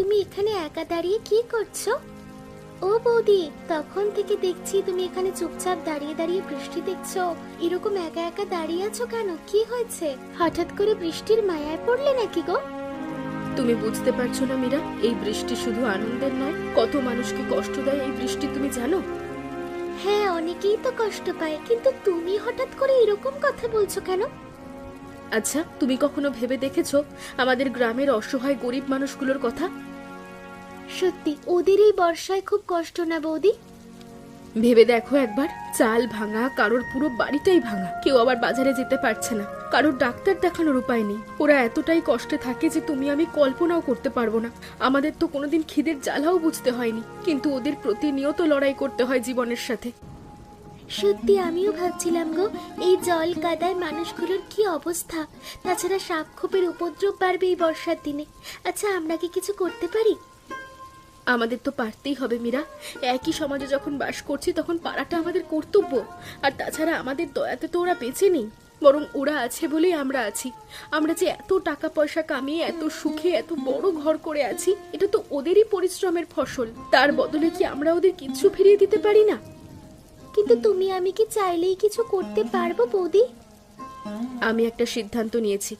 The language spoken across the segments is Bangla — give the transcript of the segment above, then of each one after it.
তুমি এখানে একা দাঁড়িয়ে কি করছো? ও বৌদি, তখন থেকে দেখছি তুমি এখানে চুপচাপ দাঁড়িয়ে দাঁড়িয়ে বৃষ্টি দেখছো। এরকম একা একা দাঁড়িয়ে আছো কেন? কি হয়েছে? হঠাৎ করে বৃষ্টির মায়ায় পড়লে নাকি গো? তুমি বুঝতে পারছো না মীরা, এই বৃষ্টি শুধু আনন্দের নয়, কত মানুষকে কষ্ট দেয় এই বৃষ্টি, তুমি জানো? হ্যাঁ, অনেকেই তো কষ্ট পায়, কিন্তু তুমি হঠাৎ করে এরকম কথা বলছো কেন? আচ্ছা, তুমি কখনো ভেবে দেখেছো আমাদের গ্রামের অসহায় গরিব মানুষগুলোর কথা? সত্যি ওদের এই বর্ষায় খুব কষ্ট না বৌদি? ভেবে দেখো একবার, চাল ভাঙা, কারোর পুরো বাড়িটাই ভাঙা, কেউ আবার বাজারে যেতে পারছে না, কারোর ডাক্তার দেখানোর উপায় নেই। ওরা এতটাই কষ্টে থাকে যে তুমি আমি কল্পনাও করতে পারবো না। আমাদের তো কোনোদিন খিদের জ্বালাও বুঝতে হয়নি, কিন্তু ওদের প্রতিনিয়ত লড়াই করতে হয় জীবনের সাথে। সত্যি আমিও ভাবছিলাম গো, এই জল কাদায় মানুষগুলোর কি অবস্থা। তাছাড়া সাপ খোপের উপদ্রব বাড়বে এই বর্ষার দিনে। আচ্ছা, আমরা কি কিছু করতে পারি? আমাদের তো পারতেই হবে মীরা, একই সমাজে যখন বাস করছি তখন পারাটা আমাদের কর্তব্য। আর তাছাড়া আমাদের দয়াতে তো ওরা বেঁচে নেই, বরং ওরা আছে বলেই আমরা আছি। আমরা যে এত টাকা পয়সা কামিয়ে এত সুখে এত বড় ঘর করে আছি, এটা তো ওদেরই পরিশ্রমের ফসল। তার বদলে কি আমরা ওদের কিচ্ছু ফিরিয়ে দিতে পারি না? কিন্তু তুমি আমি কি চাইলেই কিছু করতে পারবো বৌদি? আমি একটা সিদ্ধান্ত নিয়েছি।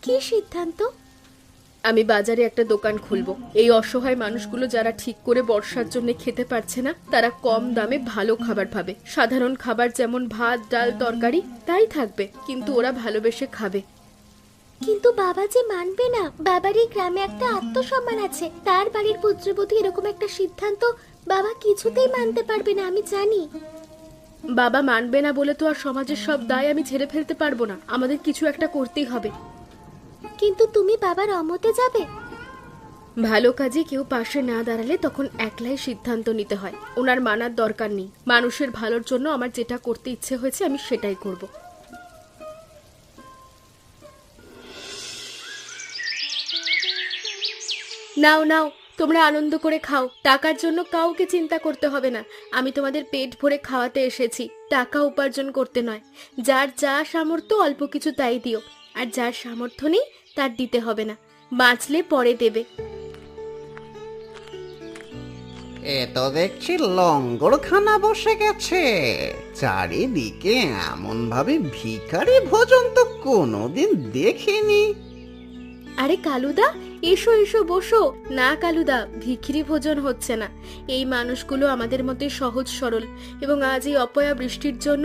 কি সিদ্ধান্ত? আমি বাজারে একটা দোকান খুলবো। এই অসহায় মানুষগুলো যারা ঠিক করে বর্ষার জন্য খেতে পারছে না, তারা কম দামে ভালো খাবার পাবে। সাধারণ খাবার যেমন ভাত, ডাল, তরকারি তাই থাকবে, কিন্তু ওরা ভালোবেসে খাবে। কিন্তু বাবা যে মানবে না। বাবার এই গ্রামে একটা আত্মসম্মান আছে, তার বাড়ির পুত্রবধূ এরকম একটা সিদ্ধান্ত বাবা কিছুতেই মানতে পারবে না, আমি জানি। বাবা মানবে না বলে তো আর সমাজের সব দায় আমি ঝেড়ে ফেলতে পারবো না। আমাদের কিছু একটা করতেই হবে। কিন্তু তুমি বাবার অমতে যাবে? ভালো কাজে কেউ পাশে না দাঁড়ালে তখন একলাই সিদ্ধান্ত নিতে হয়। ওনার মানার দরকার নেই। মানুষের ভালোর জন্য আমার যেটা করতে ইচ্ছে হয়েছে আমি সেটাই করব। নাও নাও, তোমরা আনন্দ করে খাও। টাকার জন্য কাউকে চিন্তা করতে হবে না। আমি তোমাদের পেট ভরে খাওয়াতে এসেছি, টাকা উপার্জন করতে নয়। যার যা সামর্থ্য অল্প কিছু তাই দিও, আর যার সামর্থ্য নেই তার দিতে হবে না। বাঁচলে পরে দেবে। এ তো দেখছি লঙ্গরখানা বসে গেছে। চারিদিকে এমন ভাবে ভিখারি ভোজন তো কোনোদিন দেখিনি। আরে কালুদা, এসো এসো বসো। না কালুদা, ভিখিরি ভোজন হচ্ছে না। এই মানুষগুলো আমাদের মধ্যে সহজ সরল, এবং আজ এই অপয়া বৃষ্টির জন্য